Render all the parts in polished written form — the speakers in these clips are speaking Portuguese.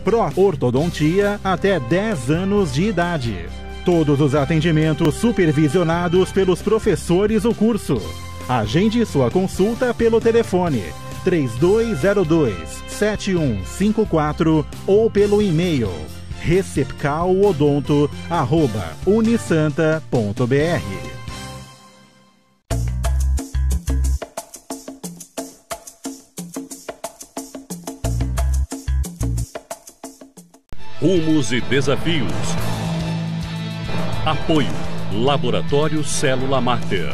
Pró-Ortodontia até 10 anos de idade. Todos os atendimentos supervisionados pelos professores do curso. Agende sua consulta pelo telefone 3202-7154 ou pelo e-mail recepcalodonto@unisanta.br. Rumos e desafios. Apoio Laboratório Célula Máter.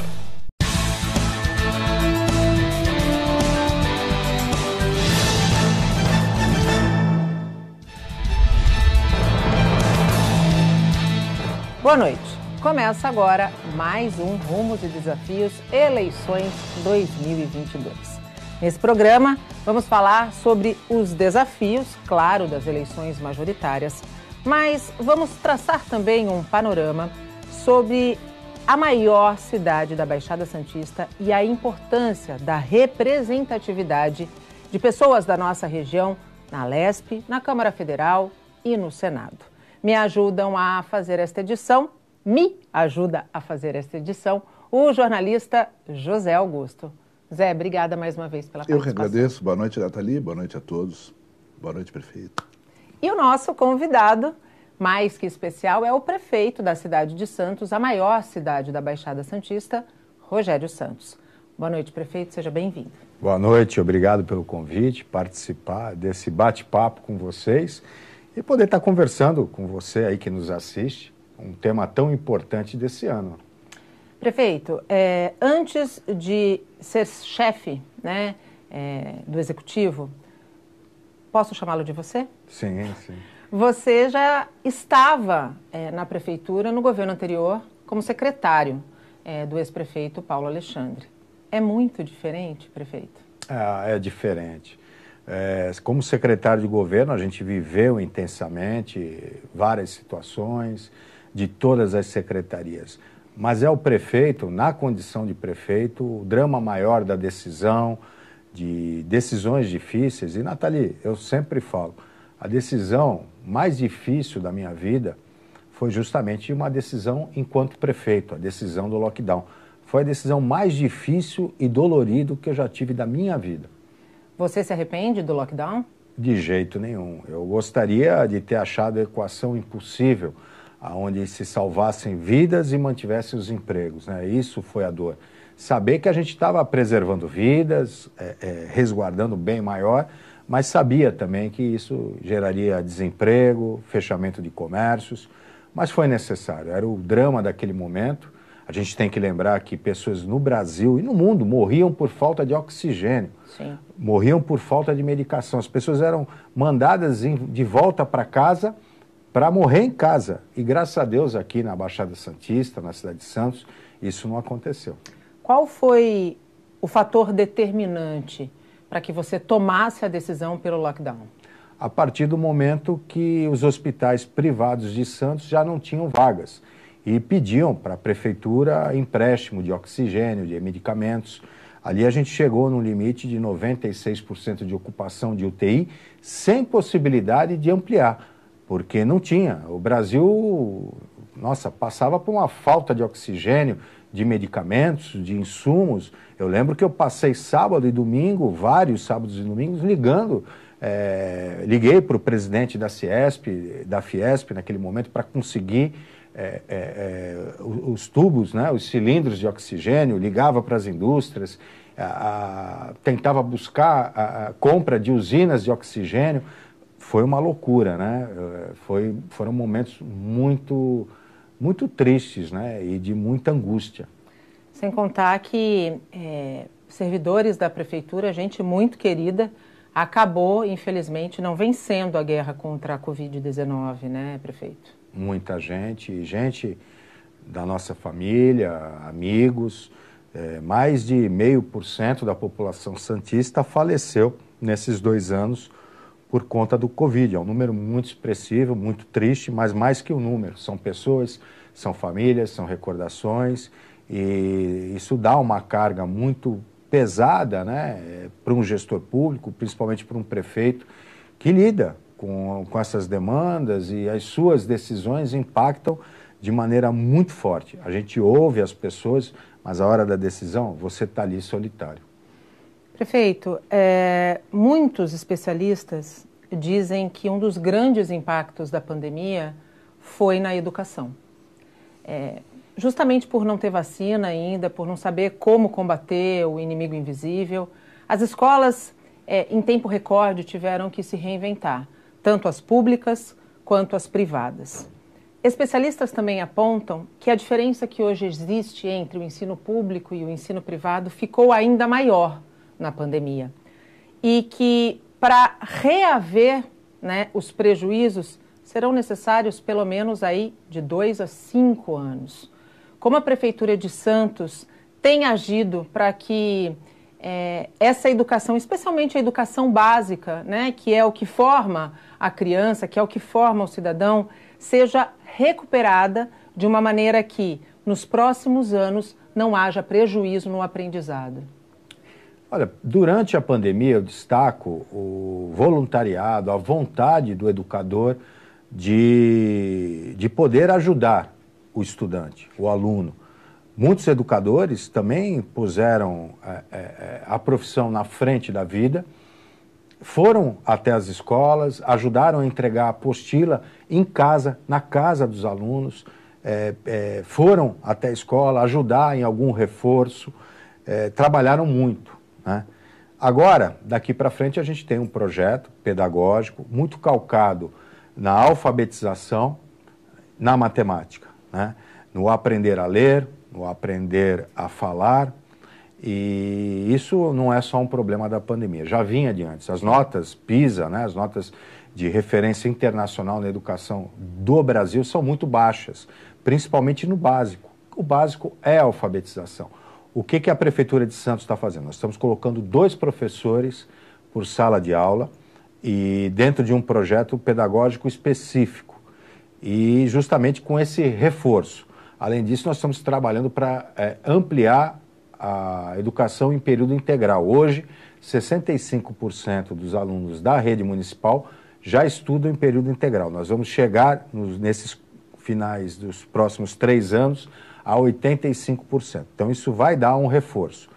Boa noite. Começa agora mais um Rumos e Desafios Eleições 2022. Nesse programa, vamos falar sobre os desafios, claro, das eleições majoritárias, mas vamos traçar também um panorama sobre a maior cidade da Baixada Santista e a importância da representatividade de pessoas da nossa região na Lesp, na Câmara Federal e no Senado. Me ajuda a fazer esta edição o jornalista José Augusto. Zé, obrigada mais uma vez pela participação. Eu que agradeço. Boa noite, Nathalie. Boa noite a todos. Boa noite, prefeito. E o nosso convidado, mais que especial, é o prefeito da cidade de Santos, a maior cidade da Baixada Santista, Rogério Santos. Boa noite, prefeito. Seja bem-vindo. Boa noite. Obrigado pelo convite, participar desse bate-papo com vocês e poder estar conversando com você aí que nos assiste, um tema tão importante desse ano. Prefeito, antes de ser chefe, né, do Executivo, posso chamá-lo de você? Sim, sim. Você já estava na Prefeitura, no governo anterior, como secretário do ex-prefeito Paulo Alexandre. É muito diferente, prefeito? É diferente. Como secretário de governo, a gente viveu intensamente várias situações de todas as secretarias. Mas é o prefeito, na condição de prefeito, o drama maior da decisão, de decisões difíceis. E, Nathalie, eu sempre falo, a decisão mais difícil da minha vida foi justamente uma decisão enquanto prefeito, a decisão do lockdown. Foi a decisão mais difícil e dolorida que eu já tive da minha vida. Você se arrepende do lockdown? De jeito nenhum. Eu gostaria de ter achado a equação impossível, onde se salvassem vidas e mantivessem os empregos, né? Isso foi a dor. Saber que a gente estava preservando vidas, resguardando bem maior, mas sabia também que isso geraria desemprego, fechamento de comércios, mas foi necessário, era o drama daquele momento. A gente tem que lembrar que pessoas no Brasil e no mundo morriam por falta de oxigênio, Sim. Morriam por falta de medicação. As pessoas eram mandadas de volta para casa para morrer em casa. E graças a Deus aqui na Baixada Santista, na cidade de Santos, isso não aconteceu. Qual foi o fator determinante para que você tomasse a decisão pelo lockdown? A partir do momento que os hospitais privados de Santos já não tinham vagas e pediam para a prefeitura empréstimo de oxigênio, de medicamentos. Ali a gente chegou num limite de 96% de ocupação de UTI, sem possibilidade de ampliar. Porque não tinha. O Brasil, passava por uma falta de oxigênio, de medicamentos, de insumos. Eu lembro que eu passei sábado e domingo, vários sábados e domingos, liguei para o presidente da Fiesp naquele momento, para conseguir os tubos, né, os cilindros de oxigênio, ligava para as indústrias, tentava buscar a compra de usinas de oxigênio. Foi uma loucura, né? Foram momentos muito, muito tristes, né? E de muita angústia. Sem contar que servidores da prefeitura, gente muito querida, acabou, infelizmente, não vencendo a guerra contra a Covid-19, né, prefeito? Muita gente da nossa família, amigos, mais de 0,5% da população santista faleceu nesses 2 anos por conta do Covid. É um número muito expressivo, muito triste, mas mais que um número. São pessoas, são famílias, são recordações, e isso dá uma carga muito pesada, né, para um gestor público, principalmente para um prefeito, que lida com essas demandas e as suas decisões impactam de maneira muito forte. A gente ouve as pessoas, mas a hora da decisão, você está ali solitário. Prefeito, muitos especialistas dizem que um dos grandes impactos da pandemia foi na educação. Justamente por não ter vacina ainda, por não saber como combater o inimigo invisível, as escolas, em tempo recorde, tiveram que se reinventar, tanto as públicas quanto as privadas. Especialistas também apontam que a diferença que hoje existe entre o ensino público e o ensino privado ficou ainda maior na pandemia. E que, para reaver, né, os prejuízos, serão necessários pelo menos aí de 2 a 5 anos. Como a Prefeitura de Santos tem agido para que essa educação, especialmente a educação básica, né, que é o que forma a criança, que é o que forma o cidadão, seja recuperada de uma maneira que, nos próximos anos, não haja prejuízo no aprendizado? Olha, durante a pandemia eu destaco o voluntariado, a vontade do educador de poder ajudar o estudante, o aluno. Muitos educadores também puseram a profissão na frente da vida, foram até as escolas, ajudaram a entregar a apostila em casa, na casa dos alunos, foram até a escola ajudar em algum reforço, trabalharam muito, né? Agora, daqui para frente, a gente tem um projeto pedagógico muito calcado na alfabetização, na matemática, né? No aprender a ler, no aprender a falar, e isso não é só um problema da pandemia, já vinha de antes. As notas PISA, né, as notas de referência internacional na educação do Brasil são muito baixas, principalmente no básico. O básico é a alfabetização. O que a Prefeitura de Santos está fazendo? Nós estamos colocando 2 professores por sala de aula e dentro de um projeto pedagógico específico e justamente com esse reforço. Além disso, nós estamos trabalhando para ampliar a educação em período integral. Hoje, 65% dos alunos da rede municipal já estudam em período integral. Nós vamos chegar, nesses finais dos próximos 3 anos, a 85%. Então, isso vai dar um reforço.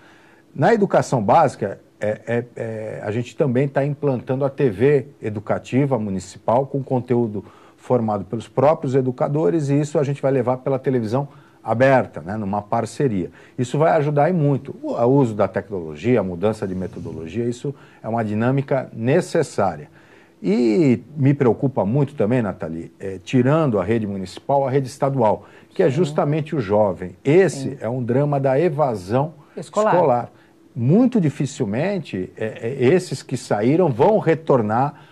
Na educação básica, a gente também está implantando a TV educativa municipal com conteúdo formado pelos próprios educadores e isso a gente vai levar pela televisão aberta, né, numa parceria. Isso vai ajudar e muito. O uso da tecnologia, a mudança de metodologia, isso é uma dinâmica necessária. E me preocupa muito também, Nathalie, tirando a rede municipal, a rede estadual, que é justamente o jovem. Esse é um drama da evasão escolar. Muito dificilmente esses que saíram vão retornar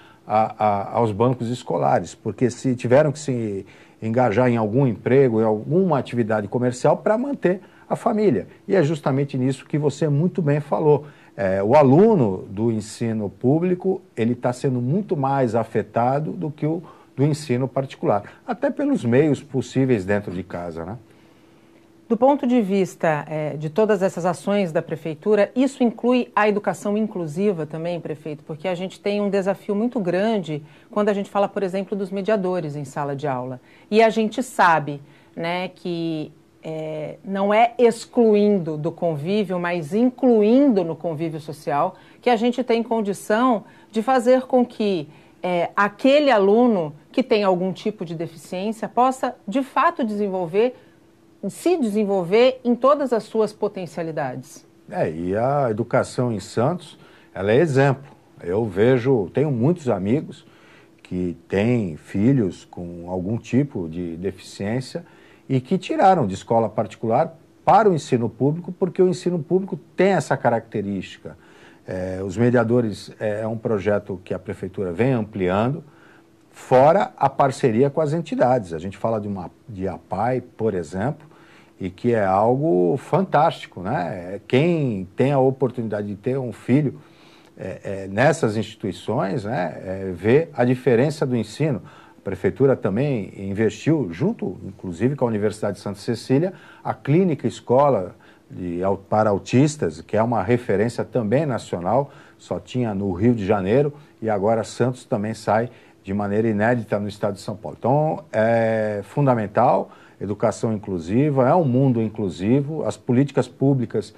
aos bancos escolares, porque se tiveram que se engajar em algum emprego, em alguma atividade comercial para manter a família. E é justamente nisso que você muito bem falou. O aluno do ensino público, ele está sendo muito mais afetado do que o do ensino particular, até pelos meios possíveis dentro de casa, né? Do ponto de vista de todas essas ações da Prefeitura, isso inclui a educação inclusiva também, prefeito? Porque a gente tem um desafio muito grande quando a gente fala, por exemplo, dos mediadores em sala de aula. E a gente sabe, né, que não é excluindo do convívio, mas incluindo no convívio social, que a gente tem condição de fazer com que aquele aluno que tem algum tipo de deficiência possa, de fato, se desenvolver em todas as suas potencialidades. E a educação em Santos, ela é exemplo. Eu tenho muitos amigos que têm filhos com algum tipo de deficiência e que tiraram de escola particular para o ensino público, porque o ensino público tem essa característica. Os mediadores é um projeto que a Prefeitura vem ampliando, fora a parceria com as entidades. A gente fala de APAE, por exemplo, e que é algo fantástico, né? Quem tem a oportunidade de ter um filho nessas instituições, né, vê a diferença do ensino. A Prefeitura também investiu, junto, inclusive, com a Universidade de Santa Cecília, a clínica escola para autistas, que é uma referência também nacional, só tinha no Rio de Janeiro, e agora Santos também sai de maneira inédita no estado de São Paulo. Então, é fundamental, educação inclusiva, é um mundo inclusivo, as políticas públicas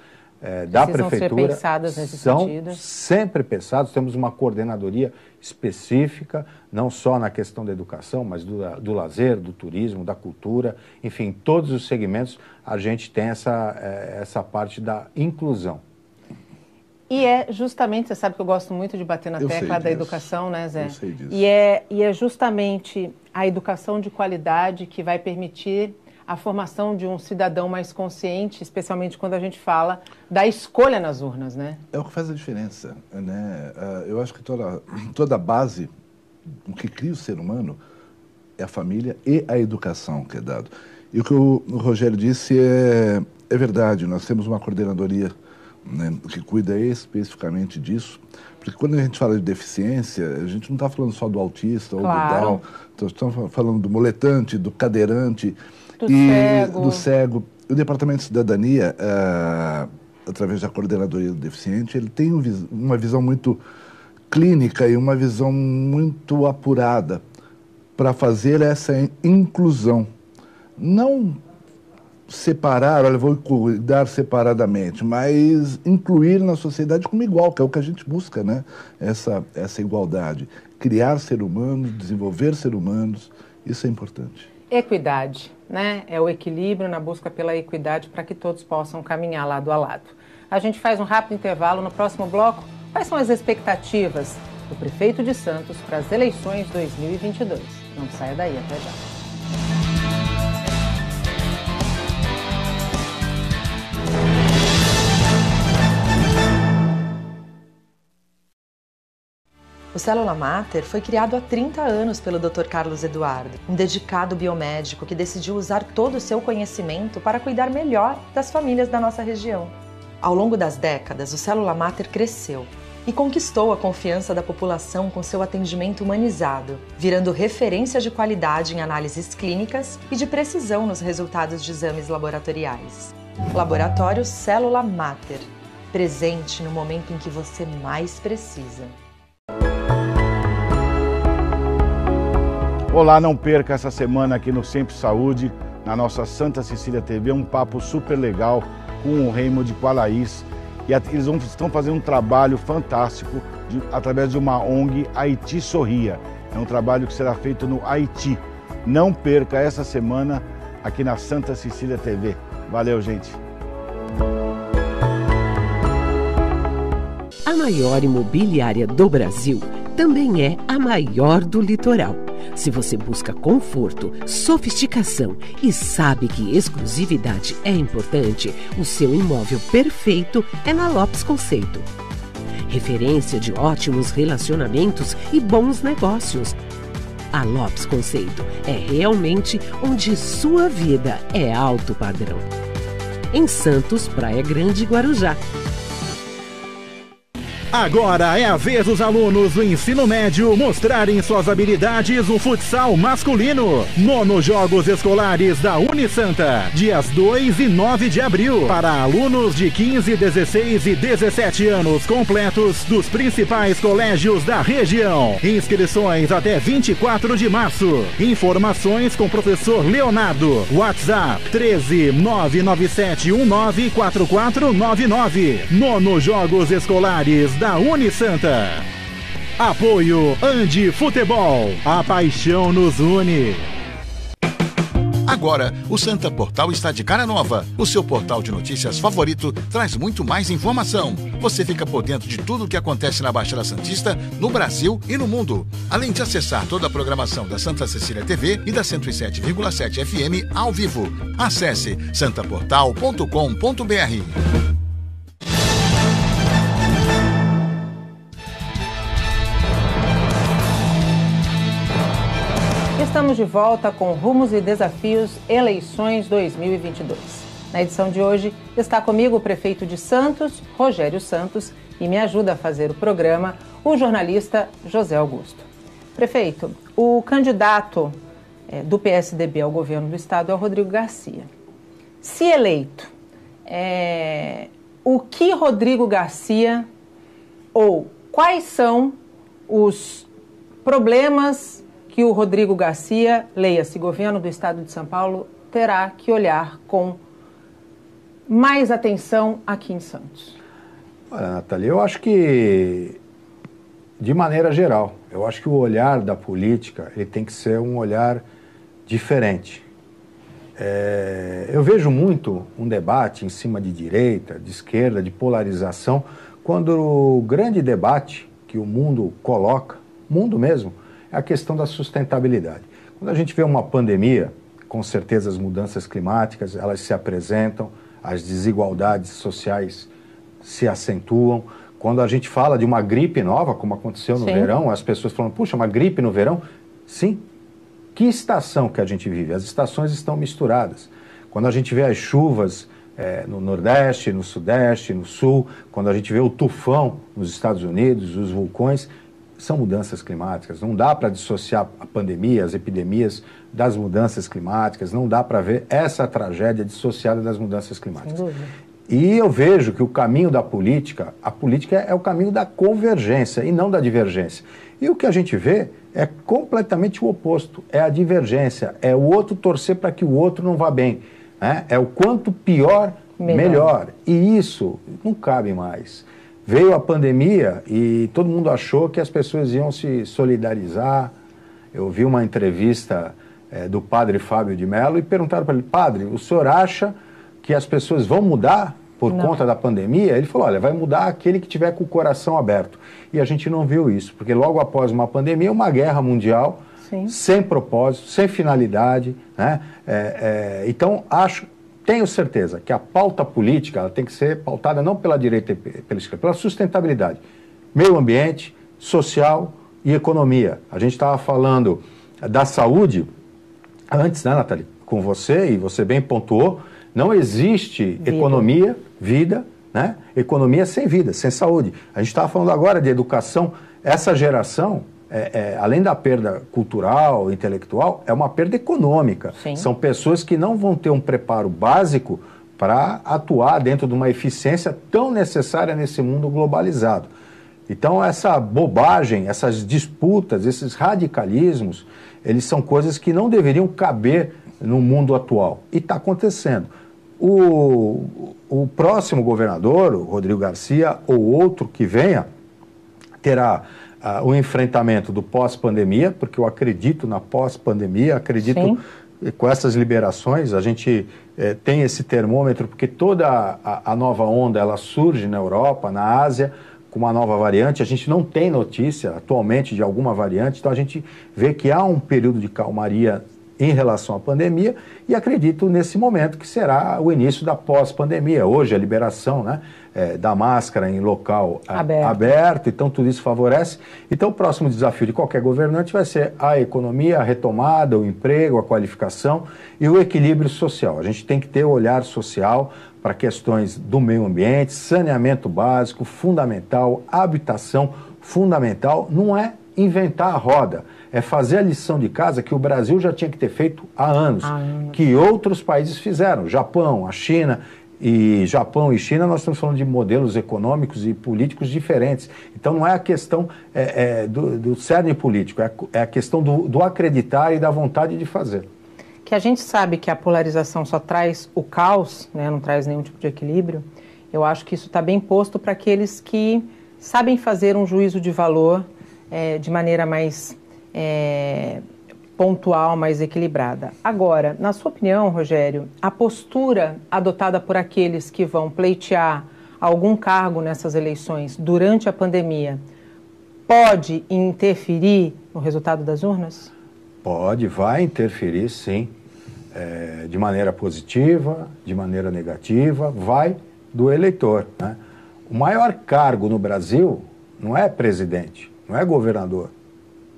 da prefeitura ser pensadas nesse são sentido. sempre pensadas. Temos uma coordenadoria específica, não só na questão da educação, mas do lazer, do turismo, da cultura, enfim, todos os segmentos a gente tem essa parte da inclusão. E é justamente, você sabe que eu gosto muito de bater na tecla da educação, né, Zé? Eu sei disso. E é justamente a educação de qualidade que vai permitir a formação de um cidadão mais consciente, especialmente quando a gente fala da escolha nas urnas, né? É o que faz a diferença, né? Eu acho que toda a base, o que cria o ser humano, é a família e a educação que é dado. E o que o Rogério disse é verdade. Nós temos uma coordenadoria, né, que cuida especificamente disso, porque quando a gente fala de deficiência, a gente não está falando só do autista ou do Down, estamos falando do muletante, do cadeirante, do cego. O Departamento de Cidadania, através da coordenadoria do deficiente, ele tem uma visão muito clínica e uma visão muito apurada para fazer essa inclusão. Não separar, olha, vou cuidar separadamente, mas incluir na sociedade como igual, que é o que a gente busca, né? Essa igualdade. Criar ser humanos, desenvolver ser humanos, isso é importante. Equidade, né? É o equilíbrio na busca pela equidade para que todos possam caminhar lado a lado. A gente faz um rápido intervalo. No próximo bloco, quais são as expectativas do prefeito de Santos para as eleições 2022? Não saia daí, até já. O Célula Mater foi criado há 30 anos pelo Dr. Carlos Eduardo, um dedicado biomédico que decidiu usar todo o seu conhecimento para cuidar melhor das famílias da nossa região. Ao longo das décadas, o Célula Mater cresceu e conquistou a confiança da população com seu atendimento humanizado, virando referência de qualidade em análises clínicas e de precisão nos resultados de exames laboratoriais. Laboratório Célula Mater, presente no momento em que você mais precisa. Olá, não perca essa semana aqui no Sempre Saúde, na nossa Santa Cecília TV, um papo super legal com o Raymond de Qualaís. E eles estão fazendo um trabalho fantástico através de uma ONG Haiti Sorria. É um trabalho que será feito no Haiti. Não perca essa semana aqui na Santa Cecília TV. Valeu, gente! A maior imobiliária do Brasil também é a maior do litoral. Se você busca conforto, sofisticação e sabe que exclusividade é importante, o seu imóvel perfeito é na Lopes Conceito. Referência de ótimos relacionamentos e bons negócios. A Lopes Conceito é realmente onde sua vida é alto padrão. Em Santos, Praia Grande e Guarujá. Agora é a vez dos alunos do ensino médio mostrarem suas habilidades no futsal masculino. Nonos Jogos Escolares da Unisanta, dias 2 e 9 de abril, para alunos de 15, 16 e 17 anos completos dos principais colégios da região. Inscrições até 24 de março. Informações com o professor Leonardo. WhatsApp 13 997 19 4499. Nonos Jogos Escolares da Unisanta. Apoio Andi Futebol. A paixão nos une. Agora, o Santa Portal está de cara nova. O seu portal de notícias favorito traz muito mais informação. Você fica por dentro de tudo o que acontece na Baixada Santista, no Brasil e no mundo. Além de acessar toda a programação da Santa Cecília TV e da 107,7 FM ao vivo. Acesse santaportal.com.br. Estamos de volta com Rumos e Desafios Eleições 2022. Na edição de hoje está comigo o prefeito de Santos, Rogério Santos, e me ajuda a fazer o programa o jornalista José Augusto. Prefeito, o candidato do PSDB ao governo do estado é o Rodrigo Garcia. Se eleito, o que Rodrigo Garcia ou quais são os problemas que o Rodrigo Garcia, leia-se, governo do Estado de São Paulo, terá que olhar com mais atenção aqui em Santos? Olha, Nathalie, eu acho que, de maneira geral, eu acho que o olhar da política ele tem que ser um olhar diferente. Eu vejo muito um debate em cima de direita, de esquerda, de polarização, quando o grande debate que o mundo coloca, mundo mesmo, é a questão da sustentabilidade. Quando a gente vê uma pandemia, com certeza as mudanças climáticas, elas se apresentam, as desigualdades sociais se acentuam. Quando a gente fala de uma gripe nova, como aconteceu no verão, as pessoas falam, puxa, uma gripe no verão? Sim. Que estação que a gente vive? As estações estão misturadas. Quando a gente vê as chuvas no Nordeste, no Sudeste, no Sul, quando a gente vê o tufão nos Estados Unidos, os vulcões, são mudanças climáticas. Não dá para dissociar a pandemia, as epidemias das mudanças climáticas, não dá para ver essa tragédia dissociada das mudanças climáticas. Sem dúvida. E eu vejo que o caminho da política, a política é o caminho da convergência e não da divergência. E o que a gente vê é completamente o oposto, é a divergência, é o outro torcer para que o outro não vá bem, né? É o quanto pior, melhor. E isso não cabe mais. Veio a pandemia e todo mundo achou que as pessoas iam se solidarizar. Eu vi uma entrevista do padre Fábio de Mello e perguntaram para ele, padre, o senhor acha que as pessoas vão mudar por conta da pandemia? Ele falou, olha, vai mudar aquele que tiver com o coração aberto. E a gente não viu isso, porque logo após uma pandemia, uma guerra mundial, sem propósito, sem finalidade, né? Então, tenho certeza que a pauta política ela tem que ser pautada não pela direita e pela esquerda, pela sustentabilidade. Meio ambiente, social e economia. A gente estava falando da saúde antes, né, Nathalie? Com você, e você bem pontuou, não existe economia, vida, né? Economia sem vida, sem saúde. A gente estava falando agora de educação. Essa geração, além da perda cultural, intelectual, é uma perda econômica. Sim. São pessoas que não vão ter um preparo básico para atuar dentro de uma eficiência tão necessária nesse mundo globalizado. Então, essa bobagem, essas disputas, esses radicalismos, eles são coisas que não deveriam caber no mundo atual. E está acontecendo. O próximo governador, o Rodrigo Garcia, ou outro que venha, terá o enfrentamento do pós-pandemia, porque eu acredito na pós-pandemia, acredito com essas liberações, a gente tem esse termômetro, porque toda a nova onda ela surge na Europa, na Ásia, com uma nova variante. A gente não tem notícia atualmente de alguma variante, então a gente vê que há um período de calmaria em relação à pandemia e acredito nesse momento que será o início da pós-pandemia. Hoje a liberação, né, da máscara em local aberto, então tudo isso favorece. Então o próximo desafio de qualquer governante vai ser a economia, a retomada, o emprego, a qualificação e o equilíbrio social. A gente tem que ter o olhar social para questões do meio ambiente, saneamento básico, fundamental, habitação, fundamental. Não é inventar a roda, é fazer a lição de casa que o Brasil já tinha que ter feito há anos, que outros países fizeram, Japão, a China. E Japão e China, nós estamos falando de modelos econômicos e políticos diferentes. Então não é a questão do cerne político, é a questão do acreditar e da vontade de fazer. Que a gente sabe que a polarização só traz o caos, né, não traz nenhum tipo de equilíbrio. Eu acho que isso está bem posto para aqueles que sabem fazer um juízo de valor de maneira mais pontual, mais equilibrada. Agora, na sua opinião, Rogério, a postura adotada por aqueles que vão pleitear algum cargo nessas eleições durante a pandemia pode interferir no resultado das urnas? Pode, vai interferir, sim, de maneira positiva, de maneira negativa, vai do eleitor, né? O maior cargo no Brasil não é presidente, não é governador.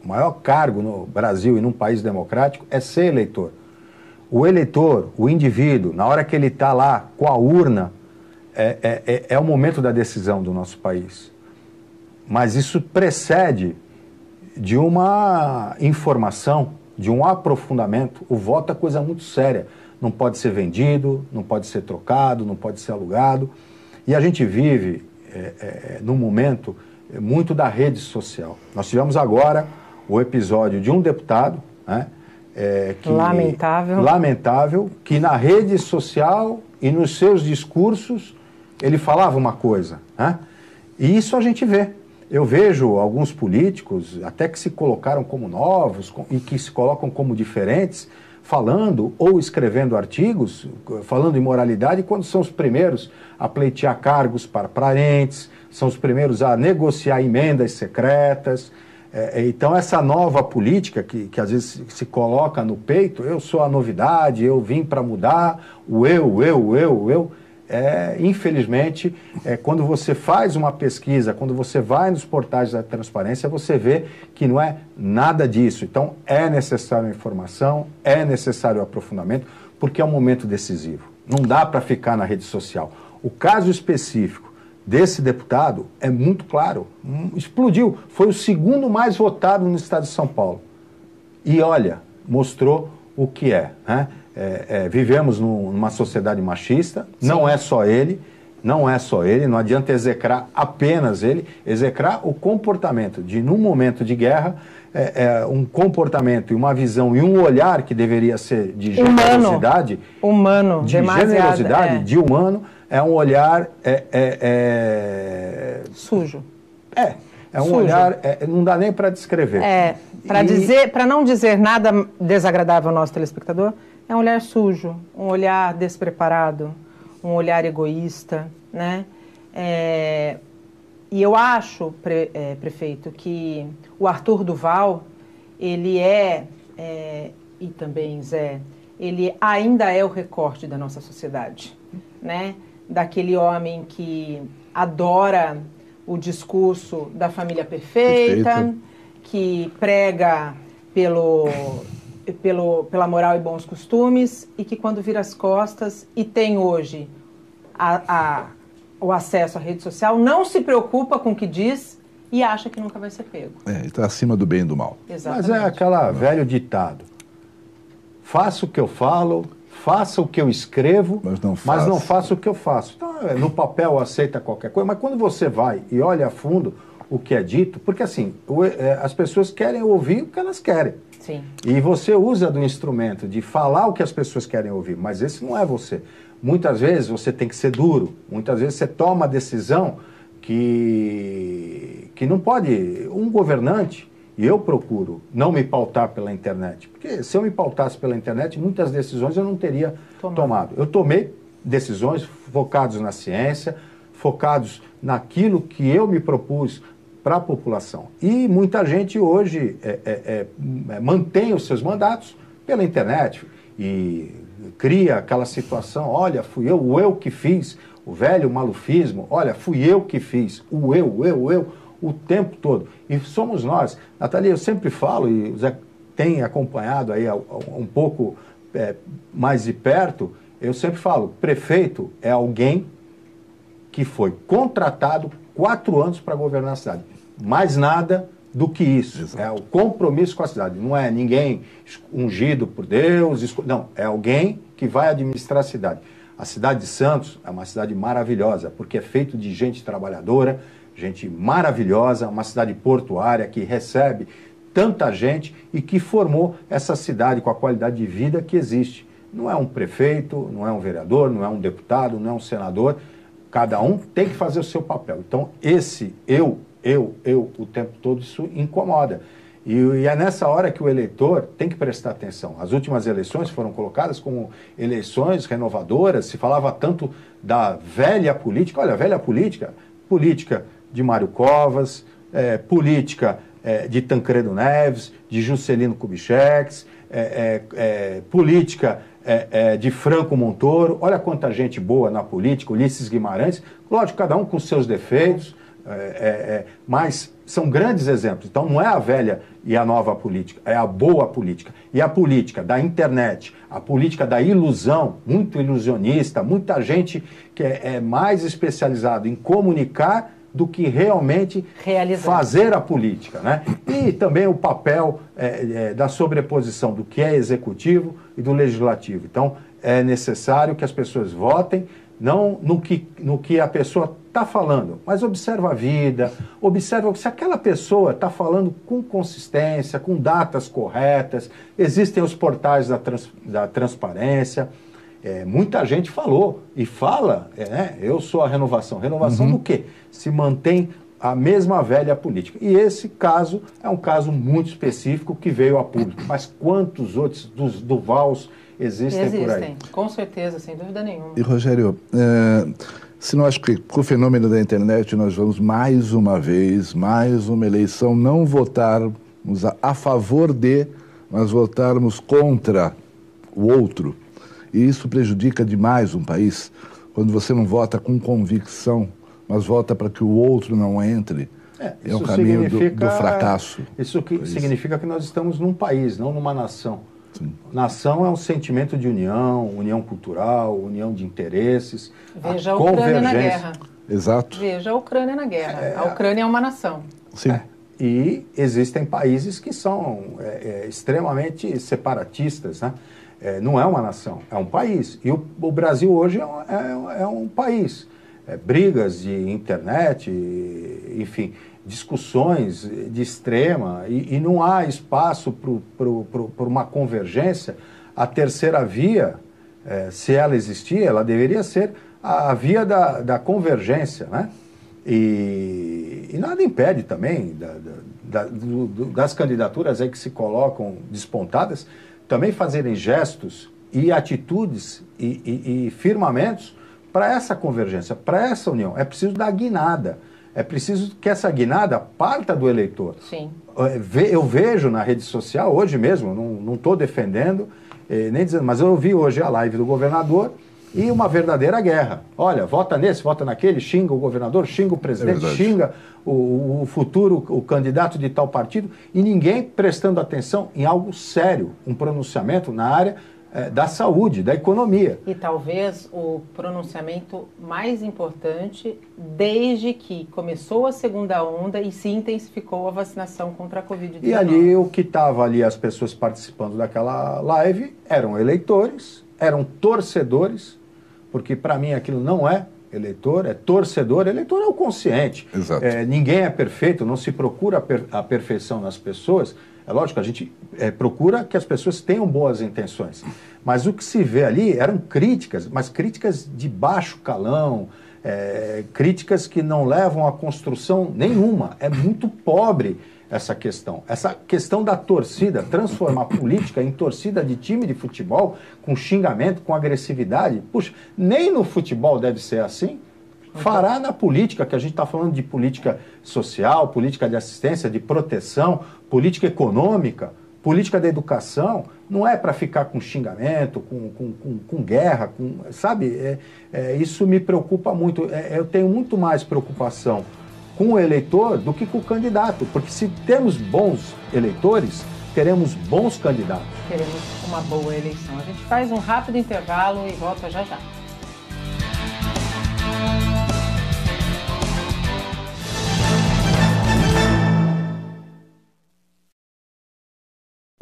O maior cargo no Brasil e num país democrático é ser eleitor. O eleitor, o indivíduo, na hora que ele está lá com a urna, é o momento da decisão do nosso país. Mas isso precede de uma informação, de um aprofundamento. O voto é coisa muito séria. Não pode ser vendido, não pode ser trocado, não pode ser alugado. E a gente vive, num momento, muito da rede social. Nós tivemos agora o episódio de um deputado, né, lamentável, que na rede social e nos seus discursos ele falava uma coisa, né? E isso a gente vê. Eu vejo alguns políticos, até que se colocaram como novos e que se colocam como diferentes, falando ou escrevendo artigos, falando em moralidade, quando são os primeiros a pleitear cargos para parentes, são os primeiros a negociar emendas secretas. Então, essa nova política que às vezes se coloca no peito, eu sou a novidade, eu vim para mudar, o eu, infelizmente, quando você faz uma pesquisa, quando você vai nos portais da transparência, você vê que não é nada disso. Então, é necessário a informação, é necessário o aprofundamento, porque é um momento decisivo. Não dá para ficar na rede social. O caso específico desse deputado é muito claro. Explodiu. Foi o segundo mais votado no estado de São Paulo. E, olha, mostrou o que é, né? Vivemos numa sociedade machista. Sim. Não é só ele, não adianta execrar apenas ele, execrar o comportamento de, num momento de guerra, um comportamento e uma visão e um olhar que deveria ser de generosidade, de humano, é um olhar sujo. É um sujo. Olhar, não dá nem para descrever. Para não dizer nada desagradável ao nosso telespectador, é um olhar sujo, um olhar despreparado, um olhar egoísta, né? E eu acho, prefeito, que o Arthur Duval, ele e também Zé, ele ainda é o recorte da nossa sociedade, né? Daquele homem que adora o discurso da família perfeita, que prega pela moral e bons costumes, e que quando vira as costas e tem hoje o acesso à rede social, não se preocupa com o que diz e acha que nunca vai ser pego. Ele está acima do bem e do mal. Exatamente. Mas é aquela velho ditado: faça o que eu falo, faça o que eu escrevo, mas não faça o que eu faço. Então, no papel aceita qualquer coisa, mas quando você vai e olha a fundo o que é dito, porque assim, as pessoas querem ouvir o que elas querem. Sim. E você usa do instrumento de falar o que as pessoas querem ouvir, mas esse não é você. Muitas vezes você tem que ser duro, muitas vezes você toma a decisão que não pode. Um governante, e eu procuro não me pautar pela internet, porque se eu me pautasse pela internet, muitas decisões eu não teria tomado. Eu tomei decisões focadas na ciência, focados naquilo que eu me propus para a população. E muita gente hoje mantém os seus mandatos pela internet e cria aquela situação: olha, fui eu, o eu que fiz, o velho malufismo, olha, fui eu que fiz, o eu, o tempo todo. E somos nós. Natalia, eu sempre falo, e o Zé tem acompanhado aí um pouco mais de perto, eu sempre falo, prefeito é alguém que foi contratado 4 anos para governar a cidade. Mais nada do que isso. Exato. É o compromisso com a cidade. Não é ninguém ungido por Deus, não, é alguém que vai administrar a cidade. A cidade de Santos é uma cidade maravilhosa, porque é feito de gente trabalhadora, gente maravilhosa, uma cidade portuária que recebe tanta gente e que formou essa cidade com a qualidade de vida que existe. Não é um prefeito, não é um vereador, não é um deputado, não é um senador. Cada um tem que fazer o seu papel. Então, esse eu, o tempo todo, isso incomoda. E é nessa hora que o eleitor tem que prestar atenção. As últimas eleições foram colocadas como eleições renovadoras, se falava tanto da velha política. Olha, a velha política de Mário Covas, política de Tancredo Neves, de Juscelino Kubitschek, política de Franco Montoro. Olha quanta gente boa na política, Ulisses Guimarães, lógico, cada um com seus defeitos, mas são grandes exemplos. Então não é a velha e a nova política, é a boa política. E a política da internet, a política da ilusão, muito ilusionista, muita gente que é mais especializada em comunicar do que realmente fazer a política, né? E também o papel da sobreposição do que é executivo e do legislativo. Então, é necessário que as pessoas votem não no que a pessoa está falando, mas observa a vida, observa se aquela pessoa está falando com consistência, com datas corretas. Existem os portais da transparência. Muita gente falou e fala, eu sou a renovação. Renovação do quê? Se mantém a mesma velha política. E esse caso é um caso muito específico que veio a público. Mas quantos outros dos Duvals existem por aí? Com certeza, sem dúvida nenhuma. E, Rogério, se não acho que com o fenômeno da internet nós vamos mais uma vez, mais uma eleição, não votarmos a favor de, mas votarmos contra o outro. E isso prejudica demais um país, quando você não vota com convicção, mas vota para que o outro não entre. É o caminho do fracasso. Isso significa que nós estamos num país, não numa nação. Sim. Nação é um sentimento de união cultural, união de interesses. Veja a Ucrânia na guerra. Exato. Veja a Ucrânia na guerra. A Ucrânia é uma nação. Sim. E existem países que são extremamente separatistas, né? Não é uma nação, é um país. E o Brasil hoje é um país. Brigas de internet, enfim, discussões de extrema, e não há espaço para uma convergência. A terceira via, se ela existir, ela deveria ser a via da convergência, né? E nada impede também das candidaturas aí que se colocam despontadas também fazerem gestos e atitudes e firmamentos para essa convergência, para essa união. É preciso dar guinada. É preciso que essa guinada parta do eleitor. Sim. Eu vejo na rede social, hoje mesmo, não estou defendendo, nem dizendo, mas eu vi hoje a live do governador e uma verdadeira guerra. Olha, vota nesse, vota naquele, xinga o governador, xinga o presidente, xinga o futuro, o candidato de tal partido, e ninguém prestando atenção em algo sério, um pronunciamento na área da saúde, da economia. E talvez o pronunciamento mais importante desde que começou a segunda onda e se intensificou a vacinação contra a Covid-19. E ali, o que estava ali, as pessoas participando daquela live, eram eleitores, eram torcedores, porque para mim aquilo não é eleitor, é torcedor. Eleitor é o consciente. Exato. Ninguém é perfeito, não se procura a perfeição nas pessoas. É lógico, a gente procura que as pessoas tenham boas intenções. Mas o que se vê ali eram críticas, mas críticas de baixo calão, críticas que não levam a construção nenhuma. É muito pobre essa questão. Essa questão da torcida, transformar a política em torcida de time de futebol, com xingamento, com agressividade. Puxa, nem no futebol deve ser assim. Fará na política, que a gente está falando de política social, política de assistência, de proteção, política econômica, política da educação, não é para ficar com xingamento, com guerra, sabe? Isso me preocupa muito. Eu tenho muito mais preocupação com o eleitor do que com o candidato, porque se temos bons eleitores, teremos bons candidatos. Teremos uma boa eleição. A gente faz um rápido intervalo e volta já já.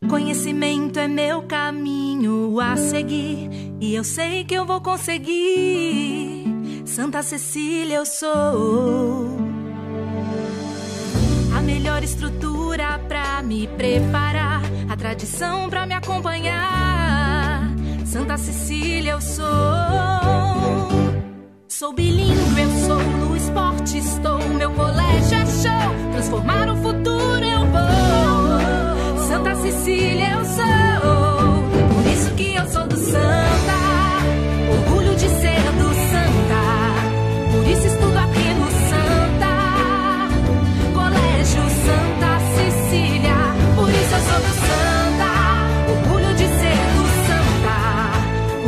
Conhecimento é meu caminho a seguir e eu sei que eu vou conseguir. Santa Cecília eu sou. A melhor estrutura pra me preparar, a tradição pra me acompanhar. Santa Cecília eu sou. Sou bilíngue, eu sou. No esporte estou. Meu colégio é show. Transformar o futuro eu vou. Santa Cecília eu sou. Por isso que eu sou do Santa. Orgulho de ser do Santa. Por isso estudo aqui no Santa. Colégio Santa Cecília. Por isso eu sou do Santa. Orgulho de ser do Santa.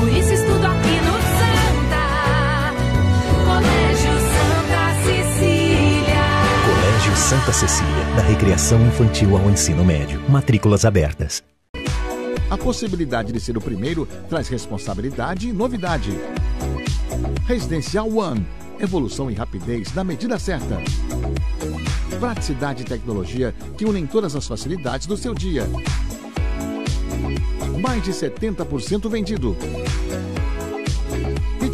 Por isso estudo aqui no Santa. Colégio Santa Cecília. Colégio Santa Cecília, da recreação infantil ao ensino médio. Matrículas abertas. A possibilidade de ser o primeiro traz responsabilidade e novidade. Residencial One. Evolução e rapidez na medida certa. Praticidade e tecnologia que unem todas as facilidades do seu dia. Mais de 70% vendido.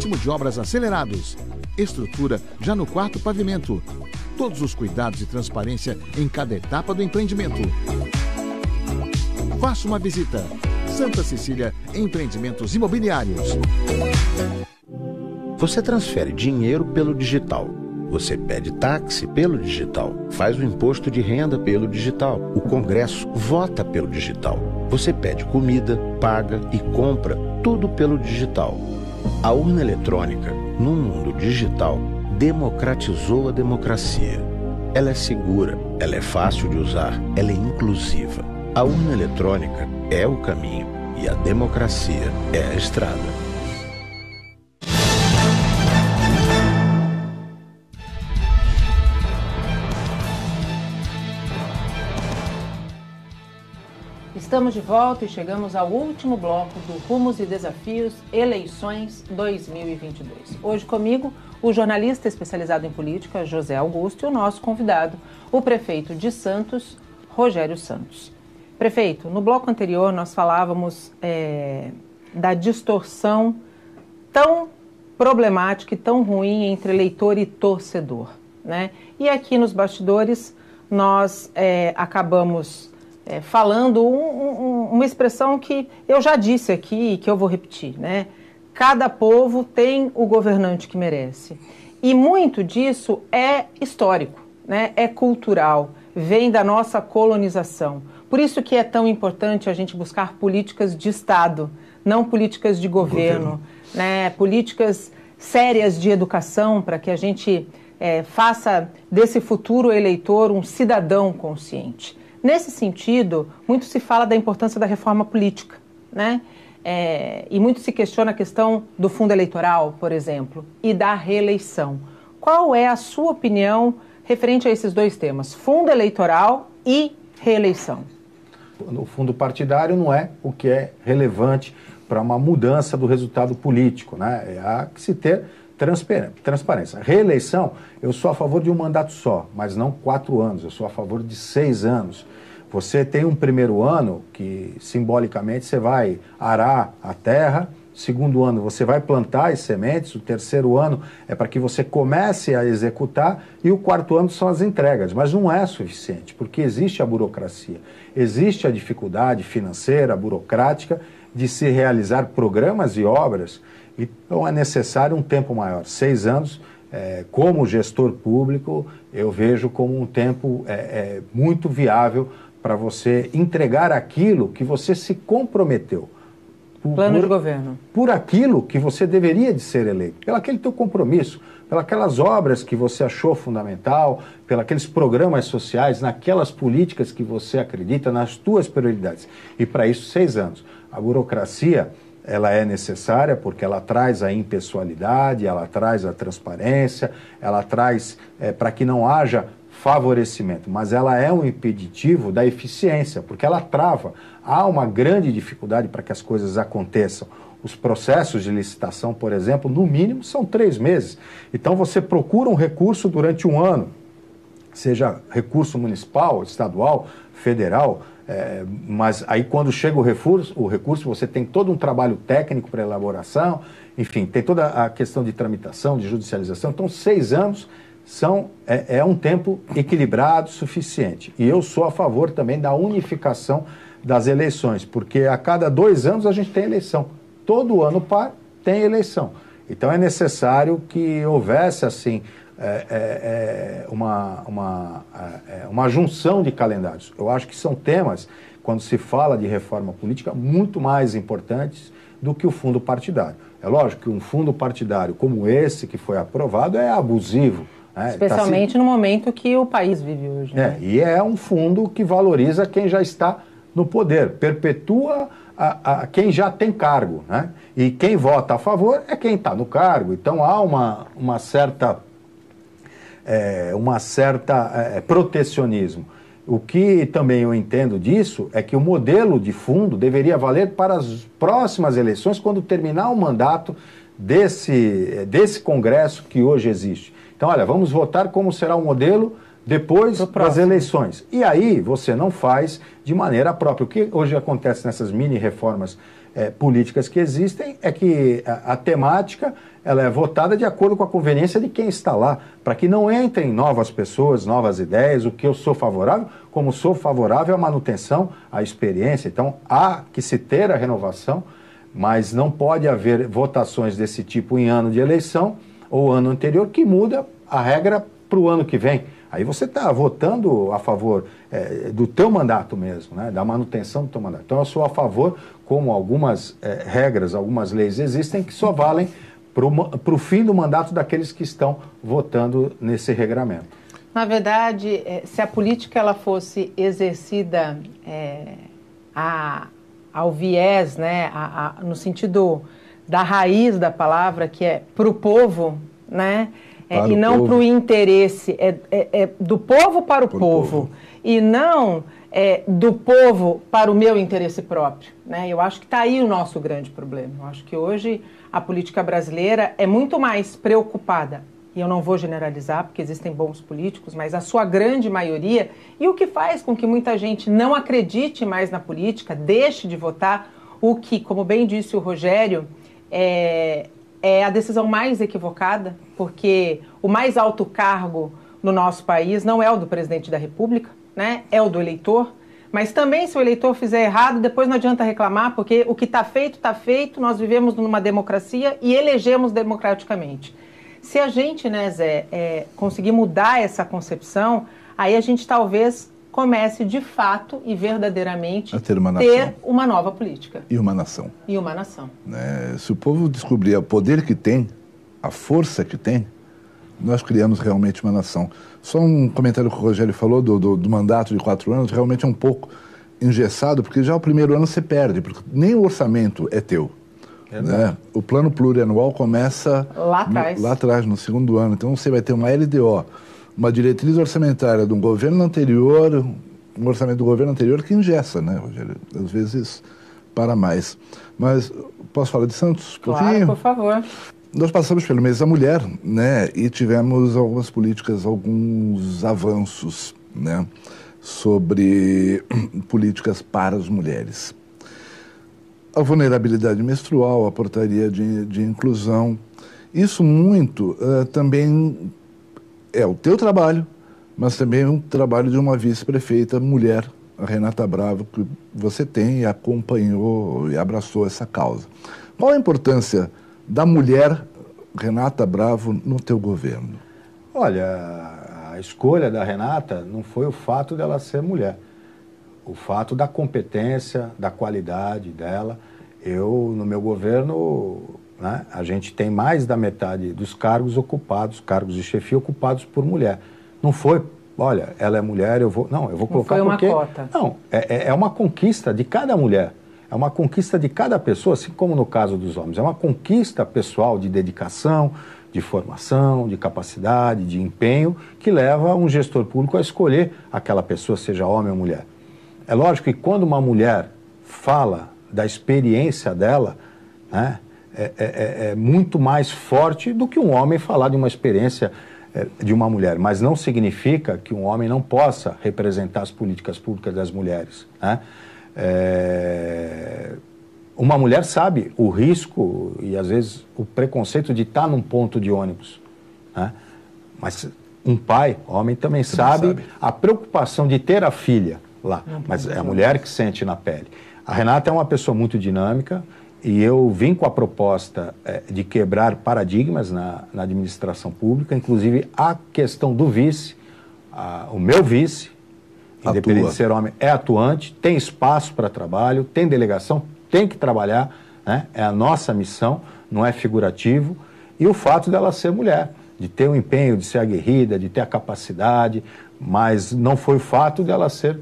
ritmo de obras acelerados. Estrutura já no quarto pavimento. Todos os cuidados e transparência em cada etapa do empreendimento. Faça uma visita. Santa Cecília Empreendimentos Imobiliários. Você transfere dinheiro pelo digital. Você pede táxi pelo digital. Faz o imposto de renda pelo digital. O Congresso vota pelo digital. Você pede comida, paga e compra tudo pelo digital. A urna eletrônica, no mundo digital, democratizou a democracia. Ela é segura, ela é fácil de usar, ela é inclusiva. A urna eletrônica é o caminho e a democracia é a estrada. Estamos de volta e chegamos ao último bloco do Rumos e Desafios Eleições 2022. Hoje comigo, o jornalista especializado em política, José Augusto, e o nosso convidado, o prefeito de Santos, Rogério Santos. Prefeito, no bloco anterior nós falávamos da distorção tão problemática e tão ruim entre eleitor e torcedor, né? E aqui nos bastidores nós acabamos falando uma expressão que eu já disse aqui e que eu vou repetir, né? Cada povo tem o governante que merece. E muito disso é histórico, né? É cultural, vem da nossa colonização. Por isso que é tão importante a gente buscar políticas de Estado, não políticas de governo, né? Políticas sérias de educação para que a gente faça desse futuro eleitor um cidadão consciente. Nesse sentido, muito se fala da importância da reforma política, né? E muito se questiona a questão do fundo eleitoral, por exemplo, e da reeleição. Qual é a sua opinião referente a esses dois temas, fundo eleitoral e reeleição? O fundo partidário não é o que é relevante para uma mudança do resultado político, né? Há que se ter transparência. Reeleição, eu sou a favor de um mandato só, mas não 4 anos, eu sou a favor de 6 anos. Você tem um primeiro ano que, simbolicamente, você vai arar a terra, segundo ano você vai plantar as sementes, o terceiro ano é para que você comece a executar e o quarto ano são as entregas. Mas não é suficiente, porque existe a burocracia, existe a dificuldade financeira, burocrática de se realizar programas e obras. Então é necessário um tempo maior. 6 anos, como gestor público, eu vejo como um tempo muito viável para você entregar aquilo que você se comprometeu. Plano de governo. Por aquilo que você deveria de ser eleito, pelo aquele teu compromisso, pelas obras que você achou fundamental, pelos programas sociais, naquelas políticas que você acredita, nas tuas prioridades. E para isso, 6 anos. A burocracia, ela é necessária porque ela traz a impessoalidade, ela traz a transparência, ela traz para que não haja favorecimento, mas ela é um impeditivo da eficiência, porque ela trava. Há uma grande dificuldade para que as coisas aconteçam. Os processos de licitação, por exemplo, no mínimo são 3 meses. Então você procura um recurso durante 1 ano, seja recurso municipal, estadual, federal, mas aí quando chega o recurso você tem todo um trabalho técnico para elaboração, enfim, tem toda a questão de tramitação, de judicialização. Então 6 anos é um tempo equilibrado, suficiente. E eu sou a favor também da unificação das eleições, porque a cada 2 anos a gente tem eleição. Todo ano par tem eleição. Então é necessário que houvesse assim uma junção de calendários. Eu acho que são temas, quando se fala de reforma política, muito mais importantes do que o fundo partidário. É lógico que um fundo partidário como esse que foi aprovado é abusivo. Especialmente no momento que o país vive hoje. Né? E é um fundo que valoriza quem já está no poder, perpetua a quem já tem cargo, né? E quem vota a favor é quem está no cargo. Então há uma certa protecionismo. O que também eu entendo disso é que o modelo de fundo deveria valer para as próximas eleições, quando terminar o mandato desse Congresso que hoje existe. Então, olha, vamos votar como será o modelo depois das eleições. E aí você não faz de maneira própria. O que hoje acontece nessas mini-reformas políticas que existem é que a temática ela é votada de acordo com a conveniência de quem está lá, para que não entrem novas pessoas, novas ideias, o que eu sou favorável, como sou favorável à manutenção, à experiência. Então, há que se ter a renovação, mas não pode haver votações desse tipo em ano de eleição ou ano anterior, que muda a regra para o ano que vem. Aí você está votando a favor do teu mandato mesmo, né? Da manutenção do teu mandato. Então, eu sou a favor, como algumas regras, algumas leis existem, que só valem para o fim do mandato daqueles que estão votando nesse regramento. Na verdade, se a política ela fosse exercida ao viés, né, no sentido da raiz da palavra, que é para o povo, né, e não para o interesse, do povo para o povo, e não do povo para o meu interesse próprio, né? Eu acho que está aí o nosso grande problema. Eu acho que hoje a política brasileira é muito mais preocupada, e eu não vou generalizar porque existem bons políticos, mas a sua grande maioria, e o que faz com que muita gente não acredite mais na política, deixe de votar, o que, como bem disse o Rogério, é a decisão mais equivocada, porque o mais alto cargo no nosso país não é o do presidente da República, né? É o do eleitor, mas também se o eleitor fizer errado, depois não adianta reclamar, porque o que está feito, nós vivemos numa democracia e elegemos democraticamente. Se a gente, né, Zé, conseguir mudar essa concepção, aí a gente talvez comece de fato e verdadeiramente a ter uma nova política. E uma nação. E uma nação. Né? Se o povo descobrir o poder que tem, a força que tem, nós criamos realmente uma nação. Só um comentário que o Rogério falou do mandato de 4 anos, realmente é um pouco engessado, porque já o primeiro ano você perde, porque nem o orçamento é teu. Né? O plano plurianual começa lá atrás, no segundo ano. Então você vai ter uma LDO, uma diretriz orçamentária de um governo anterior, um orçamento do governo anterior que engessa, né, Rogério? Às vezes para mais. Mas posso falar de Santos? Claro, por favor. Nós passamos pelo mês da mulher, né, e tivemos algumas políticas, alguns avanços, né, sobre políticas para as mulheres. A vulnerabilidade menstrual, a portaria de inclusão, isso muito também é o teu trabalho, mas também um trabalho de uma vice-prefeita mulher, a Renata Bravo, que você tem e acompanhou e abraçou essa causa. Qual a importância da mulher Renata Bravo no teu governo? Olha, a escolha da Renata não foi o fato dela ser mulher. O fato da competência, da qualidade dela. No meu governo, né, a gente tem mais da metade dos cargos ocupados, cargos de chefia ocupados por mulher. Não foi, olha, ela é mulher, eu vou colocar porque... Não foi uma cota. Não, é uma conquista de cada mulher. É uma conquista de cada pessoa, assim como no caso dos homens. É uma conquista pessoal de dedicação, de formação, de capacidade, de empenho, que leva um gestor público a escolher aquela pessoa, seja homem ou mulher. É lógico que quando uma mulher fala da experiência dela, né, é muito mais forte do que um homem falar de uma experiência de uma mulher. Mas não significa que um homem não possa representar as políticas públicas das mulheres, né? Uma mulher sabe o risco e, às vezes, o preconceito de estar num ponto de ônibus, né? Mas um pai, homem, também sabe a preocupação de ter a filha lá. Mas é a mulher que sente na pele. A Renata é uma pessoa muito dinâmica e eu vim com a proposta de quebrar paradigmas na administração pública, inclusive a questão do vice, o meu vice, independente de ser homem, é atuante, tem espaço para trabalho, tem delegação, tem que trabalhar, né? É a nossa missão, não é figurativo. E o fato dela ser mulher, de ter o empenho, de ser aguerrida, de ter a capacidade, mas não foi o fato dela ser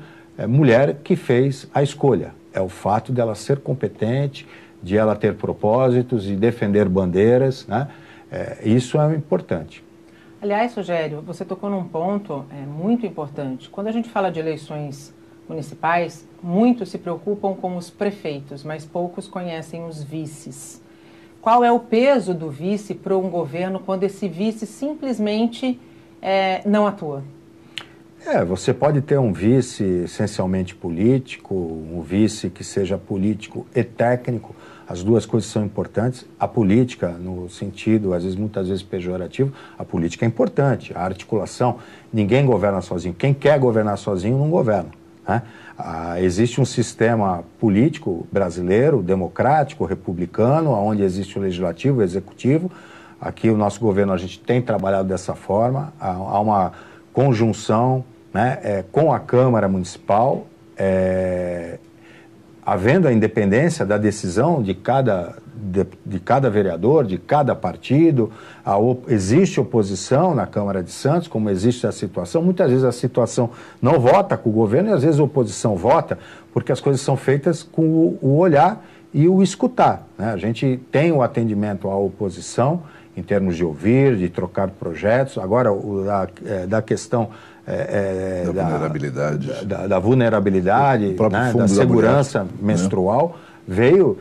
mulher que fez a escolha. É o fato dela ser competente, de ela ter propósitos e defender bandeiras, né? Isso é importante. Aliás, Rogério, você tocou num ponto muito importante. Quando a gente fala de eleições municipais, muitos se preocupam com os prefeitos, mas poucos conhecem os vices. Qual é o peso do vice para um governo quando esse vice simplesmente não atua? Você pode ter um vice essencialmente político, um vice que seja político e técnico, as duas coisas são importantes. A política, no sentido, muitas vezes pejorativo, a política é importante, a articulação, ninguém governa sozinho. Quem quer governar sozinho não governa, né? Existe um sistema político brasileiro, democrático, republicano, onde existe o legislativo, o executivo. Aqui o nosso governo, a gente tem trabalhado dessa forma, há uma conjunção, né, com a Câmara Municipal, havendo a independência da decisão de cada vereador, de cada partido. Existe oposição na Câmara de Santos, como existe a situação. Muitas vezes a situação não vota com o governo e às vezes a oposição vota, porque as coisas são feitas com o olhar e o escutar, né? A gente tem o atendimento à oposição, em termos de ouvir, de trocar projetos. Agora, da questão da vulnerabilidade, né, da segurança menstrual, veio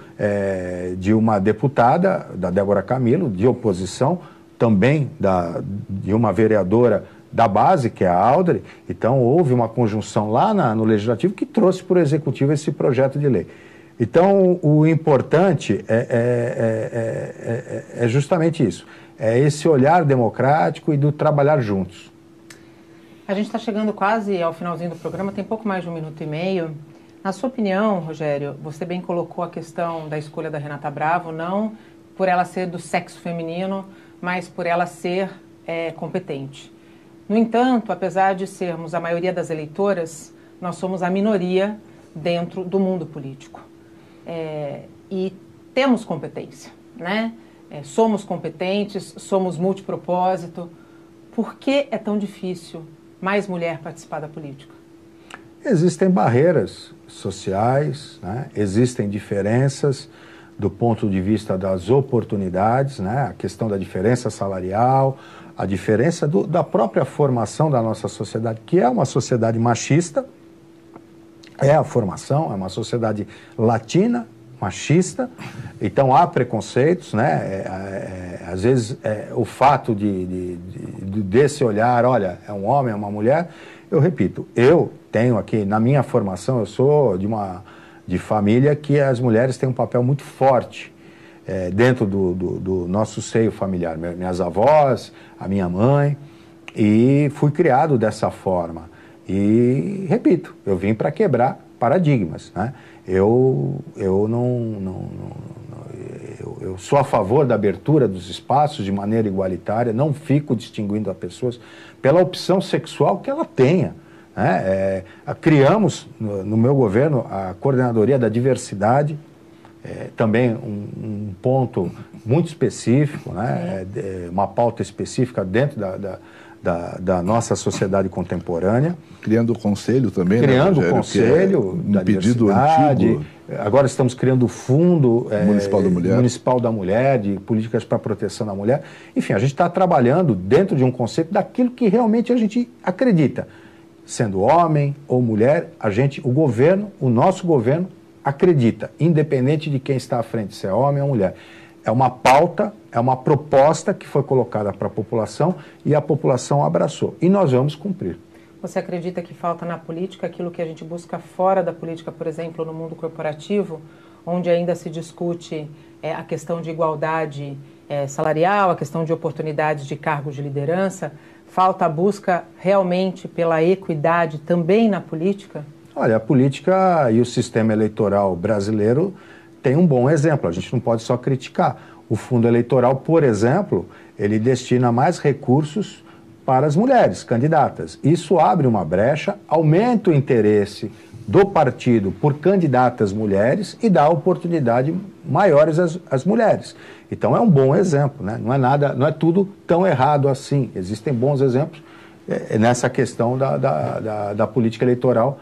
de uma deputada, da Débora Camilo, de oposição, também de uma vereadora da base, que é a Aldre. Então, houve uma conjunção lá no Legislativo que trouxe para o Executivo esse projeto de lei. Então, o importante é justamente isso, é esse olhar democrático e do trabalhar juntos. A gente está chegando quase ao finalzinho do programa, tem pouco mais de 1 minuto e meio. Na sua opinião, Rogério, você bem colocou a questão da escolha da Renata Bravo, não por ela ser do sexo feminino, mas por ela ser competente. No entanto, apesar de sermos a maioria das eleitoras, nós somos a minoria dentro do mundo político. E temos competência, né? Somos competentes, somos multipropósito. Por que é tão difícil mais mulher participar da política? Existem barreiras sociais, né? Existem diferenças do ponto de vista das oportunidades, né? A questão da diferença salarial, a diferença da própria formação da nossa sociedade, que é uma sociedade machista. É a formação, é uma sociedade latina, machista, então há preconceitos, né? Às vezes o fato desse olhar, olha, é um homem, é uma mulher. Eu repito, eu tenho aqui, na minha formação, eu sou de família que as mulheres têm um papel muito forte dentro do nosso seio familiar. Minhas avós, a minha mãe, e fui criado dessa forma. E, repito, eu vim para quebrar paradigmas, né? Eu sou a favor da abertura dos espaços de maneira igualitária, não fico distinguindo as pessoas pela opção sexual que ela tenha, né? Criamos, no meu governo, a Coordenadoria da Diversidade, também um ponto muito específico, né? Uma pauta específica dentro da nossa sociedade contemporânea. Criando o conselho também, criando, né, Rogério, o conselho da diversidade. Antigo. Agora estamos criando o Fundo Municipal da Mulher, de políticas para a proteção da mulher. Enfim, a gente está trabalhando dentro de um conceito daquilo que realmente a gente acredita. Sendo homem ou mulher, o governo, o nosso governo, acredita, independente de quem está à frente, se é homem ou mulher. É uma pauta, é uma proposta que foi colocada para a população e a população abraçou. E nós vamos cumprir. Você acredita que falta na política aquilo que a gente busca fora da política, por exemplo, no mundo corporativo, onde ainda se discute a questão de igualdade salarial, a questão de oportunidades de cargos de liderança? Falta a busca realmente pela equidade também na política? Olha, a política e o sistema eleitoral brasileiro tem um bom exemplo, a gente não pode só criticar. O fundo eleitoral, por exemplo, ele destina mais recursos para as mulheres candidatas. Isso abre uma brecha, aumenta o interesse do partido por candidatas mulheres e dá oportunidade maiores às mulheres. Então é um bom exemplo, né? Não é tudo tão errado assim. Existem bons exemplos nessa questão da política eleitoral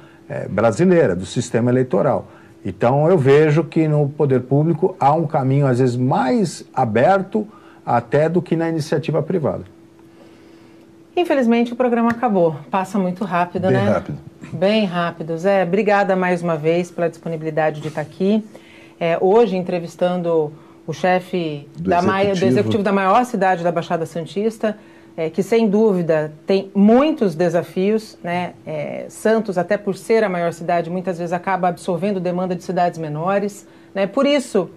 brasileira, do sistema eleitoral. Então eu vejo que no poder público há um caminho às vezes mais aberto até do que na iniciativa privada. Infelizmente o programa acabou, passa muito rápido, Bem né? rápido. Bem rápido. Zé, obrigada mais uma vez pela disponibilidade de estar aqui. Hoje entrevistando o chefe do executivo da maior cidade da Baixada Santista, que sem dúvida tem muitos desafios, né? Santos, até por ser a maior cidade, muitas vezes acaba absorvendo demanda de cidades menores, né? Por isso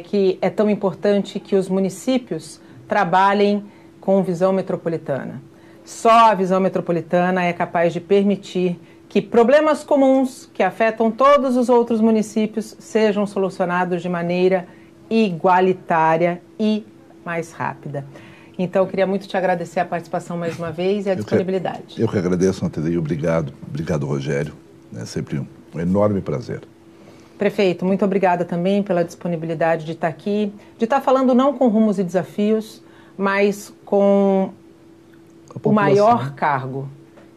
que é tão importante que os municípios trabalhem com visão metropolitana. Só a visão metropolitana é capaz de permitir que problemas comuns que afetam todos os outros municípios sejam solucionados de maneira igualitária e mais rápida. Então, eu queria muito te agradecer a participação mais uma vez e a disponibilidade. Eu que agradeço, Nathalie. Obrigado. Obrigado, Rogério. É sempre um enorme prazer. Prefeito, muito obrigada também pela disponibilidade de estar aqui, de estar falando não com rumos e desafios, mas com o maior cargo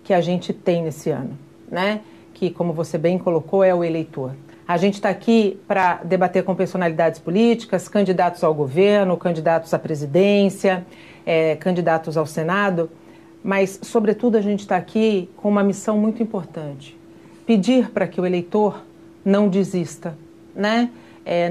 que a gente tem nesse ano, né? Que, como você bem colocou, é o eleitor. A gente está aqui para debater com personalidades políticas, candidatos ao governo, candidatos à presidência, candidatos ao Senado, mas, sobretudo, a gente está aqui com uma missão muito importante. Pedir para que o eleitor não desista, né?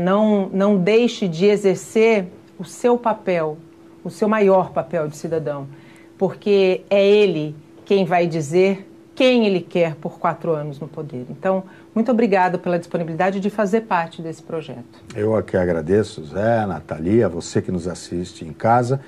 Não deixe de exercer o seu papel, o seu maior papel de cidadão, porque é ele quem vai dizer quem ele quer por 4 anos no poder. Então, muito obrigada pela disponibilidade de fazer parte desse projeto. Eu aqui agradeço, Zé, Nathalie, a você que nos assiste em casa.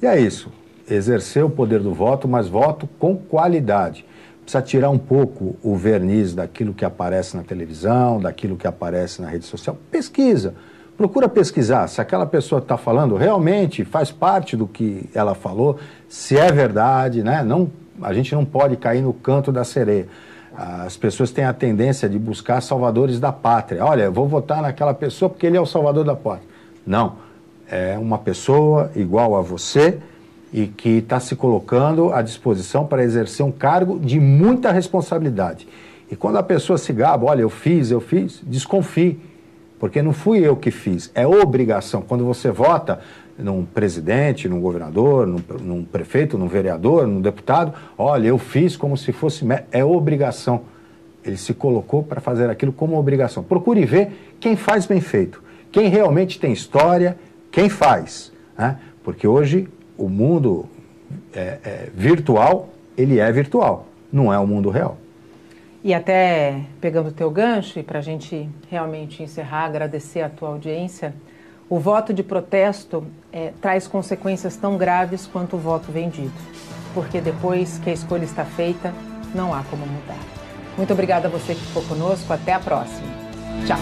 E é isso, exercer o poder do voto, mas voto com qualidade. Precisa tirar um pouco o verniz daquilo que aparece na televisão, daquilo que aparece na rede social. Pesquisa, procura pesquisar se aquela pessoa que está falando realmente faz parte do que ela falou, se é verdade, né? A gente não pode cair no canto da sereia. As pessoas têm a tendência de buscar salvadores da pátria. Olha, eu vou votar naquela pessoa porque ele é o salvador da pátria. Não, é uma pessoa igual a você e que está se colocando à disposição para exercer um cargo de muita responsabilidade. E quando a pessoa se gaba, olha, eu fiz, desconfie, porque não fui eu que fiz, é obrigação. Quando você vota num presidente, num governador, num prefeito, num vereador, num deputado, olha, eu fiz como se fosse... É obrigação. Ele se colocou para fazer aquilo como obrigação. Procure ver quem faz bem feito, quem realmente tem história, quem faz, né? Porque hoje o mundo virtual, ele é virtual, não é o mundo real. E até pegando o teu gancho, e para a gente realmente encerrar, agradecer a tua audiência, o voto de protesto traz consequências tão graves quanto o voto vendido, porque depois que a escolha está feita, não há como mudar. Muito obrigada a você que ficou conosco, até a próxima. Tchau.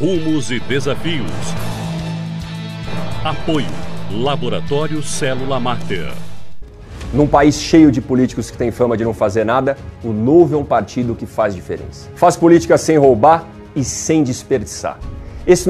Rumos e desafios. Apoio. Laboratório Célula Mater. Num país cheio de políticos que têm fama de não fazer nada, o Novo é um partido que faz diferença. Faz política sem roubar e sem desperdiçar. Esse